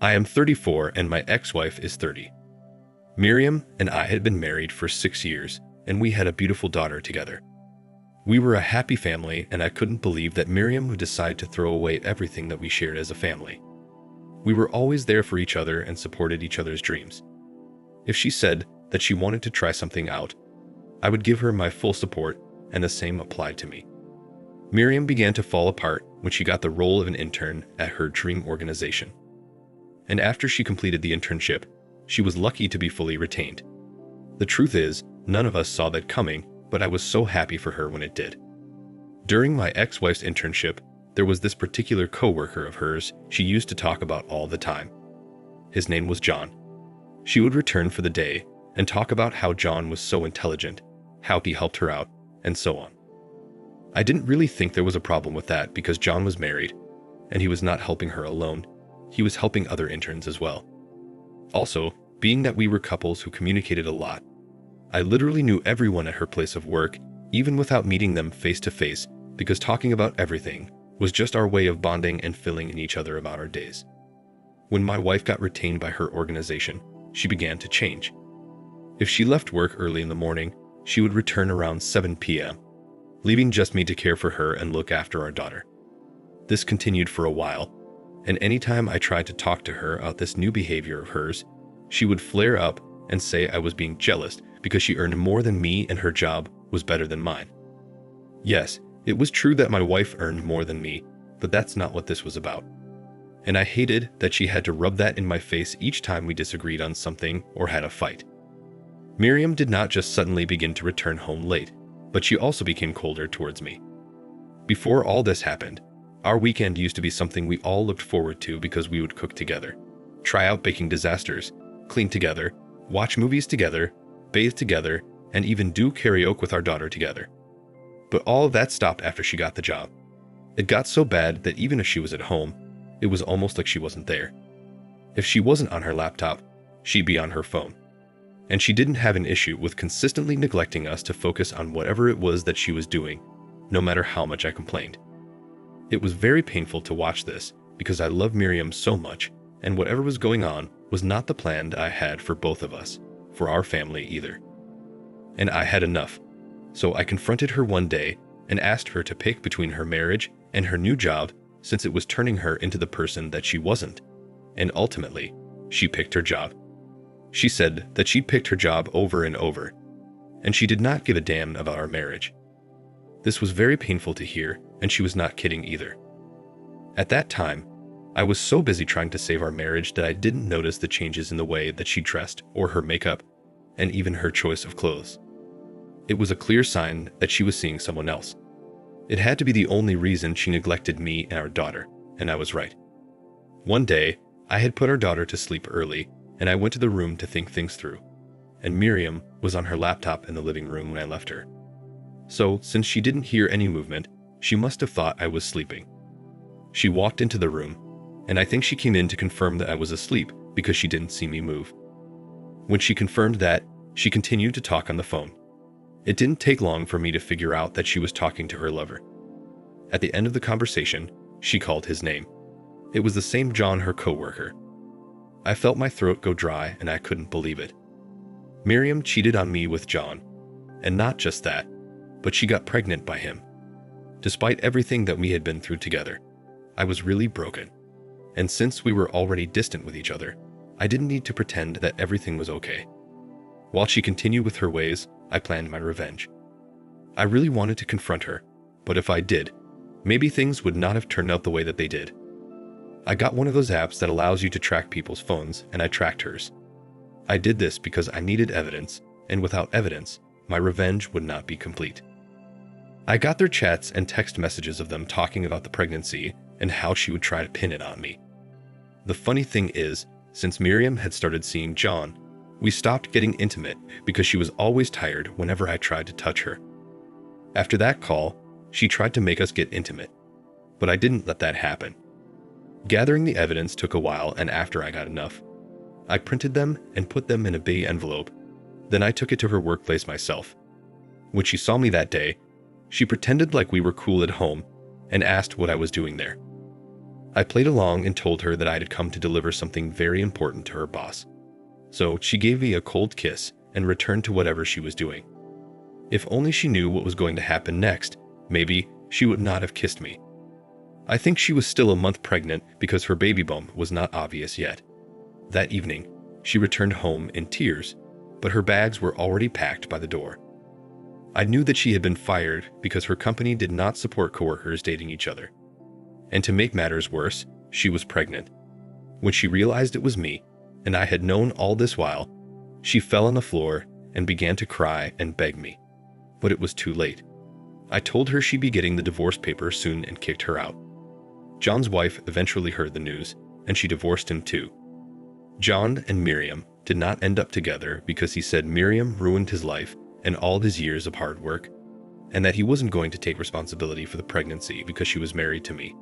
I am 34 and my ex-wife is 30. Miriam and I had been married for 6 years, and we had a beautiful daughter together. We were a happy family, and I couldn't believe that Miriam would decide to throw away everything that we shared as a family. We were always there for each other and supported each other's dreams. If she said that she wanted to try something out, I would give her my full support, and the same applied to me. Miriam began to fall apart when she got the role of an intern at her dream organization. And after she completed the internship, she was lucky to be fully retained. The truth is, none of us saw that coming, but I was so happy for her when it did. During my ex-wife's internship, there was this particular coworker of hers she used to talk about all the time. His name was John. She would return for the day and talk about how John was so intelligent, how he helped her out, and so on. I didn't really think there was a problem with that because John was married, and he was not helping her alone. He was helping other interns as well. Also, being that we were couples who communicated a lot, I literally knew everyone at her place of work, even without meeting them face to face, because talking about everything was just our way of bonding and filling in each other about our days. When my wife got retained by her organization, she began to change. If she left work early in the morning, she would return around 7 p.m., leaving just me to care for her and look after our daughter. This continued for a while, and anytime I tried to talk to her about this new behavior of hers, she would flare up and say I was being jealous because she earned more than me and her job was better than mine. Yes, it was true that my wife earned more than me, but that's not what this was about. And I hated that she had to rub that in my face each time we disagreed on something or had a fight. Miriam did not just suddenly begin to return home late, but she also became colder towards me. Before all this happened, our weekend used to be something we all looked forward to because we would cook together, try out baking disasters, clean together, watch movies together, bathe together, and even do karaoke with our daughter together. But all of that stopped after she got the job. It got so bad that even if she was at home, it was almost like she wasn't there. If she wasn't on her laptop, she'd be on her phone. And she didn't have an issue with consistently neglecting us to focus on whatever it was that she was doing, no matter how much I complained. It was very painful to watch this because I love Miriam so much, and whatever was going on was not the plan that I had for both of us, for our family either. And I had enough. So I confronted her one day and asked her to pick between her marriage and her new job since it was turning her into the person that she wasn't. And ultimately, she picked her job. She said that she'd picked her job over and over, and she did not give a damn about our marriage. This was very painful to hear, and she was not kidding either. At that time, I was so busy trying to save our marriage that I didn't notice the changes in the way that she dressed or her makeup, and even her choice of clothes. It was a clear sign that she was seeing someone else. It had to be the only reason she neglected me and our daughter, and I was right. One day, I had put our daughter to sleep early, and I went to the room to think things through, and Miriam was on her laptop in the living room when I left her. So, since she didn't hear any movement, she must have thought I was sleeping. She walked into the room, and I think she came in to confirm that I was asleep because she didn't see me move. When she confirmed that, she continued to talk on the phone. It didn't take long for me to figure out that she was talking to her lover. At the end of the conversation, she called his name. It was the same John, her coworker. I felt my throat go dry and I couldn't believe it. Miriam cheated on me with John, and not just that, but she got pregnant by him. Despite everything that we had been through together, I was really broken. And since we were already distant with each other, I didn't need to pretend that everything was okay. While she continued with her ways, I planned my revenge. I really wanted to confront her, but if I did, maybe things would not have turned out the way that they did. I got one of those apps that allows you to track people's phones, and I tracked hers. I did this because I needed evidence, and without evidence, my revenge would not be complete. I got their chats and text messages of them talking about the pregnancy and how she would try to pin it on me. The funny thing is, since Miriam had started seeing John, we stopped getting intimate because she was always tired whenever I tried to touch her. After that call, she tried to make us get intimate, but I didn't let that happen. Gathering the evidence took a while, and after I got enough, I printed them and put them in a big envelope. Then I took it to her workplace myself. When she saw me that day, she pretended like we were cool at home and asked what I was doing there. I played along and told her that I had come to deliver something very important to her boss. So she gave me a cold kiss and returned to whatever she was doing. If only she knew what was going to happen next, maybe she would not have kissed me. I think she was still a month pregnant because her baby bump was not obvious yet. That evening, she returned home in tears, but her bags were already packed by the door. I knew that she had been fired because her company did not support coworkers dating each other. And to make matters worse, she was pregnant. When she realized it was me, and I had known all this while, she fell on the floor and began to cry and beg me. But it was too late. I told her she'd be getting the divorce papers soon and kicked her out. John's wife eventually heard the news, and she divorced him too. John and Miriam did not end up together because he said Miriam ruined his life and all his years of hard work, and that he wasn't going to take responsibility for the pregnancy because she was married to me.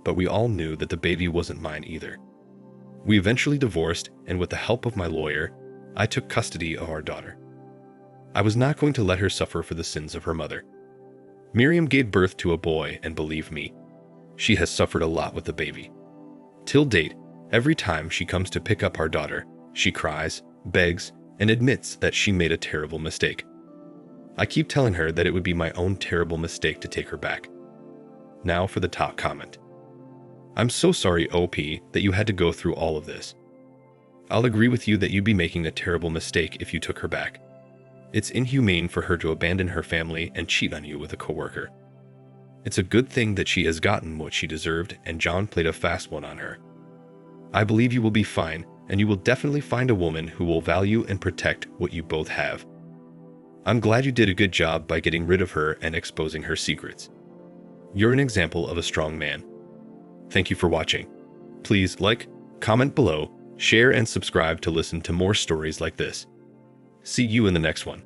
But we all knew that the baby wasn't mine either. We eventually divorced, and with the help of my lawyer, I took custody of our daughter. I was not going to let her suffer for the sins of her mother. Miriam gave birth to a boy, and believe me, she has suffered a lot with the baby. Till date, every time she comes to pick up our daughter, she cries, begs, and admits that she made a terrible mistake. I keep telling her that it would be my own terrible mistake to take her back. Now for the top comment. I'm so sorry, OP, that you had to go through all of this. I'll agree with you that you'd be making a terrible mistake if you took her back. It's inhumane for her to abandon her family and cheat on you with a coworker. It's a good thing that she has gotten what she deserved and John played a fast one on her. I believe you will be fine, and you will definitely find a woman who will value and protect what you both have. I'm glad you did a good job by getting rid of her and exposing her secrets. You're an example of a strong man. Thank you for watching. Please like, comment below, share, and subscribe to listen to more stories like this. See you in the next one.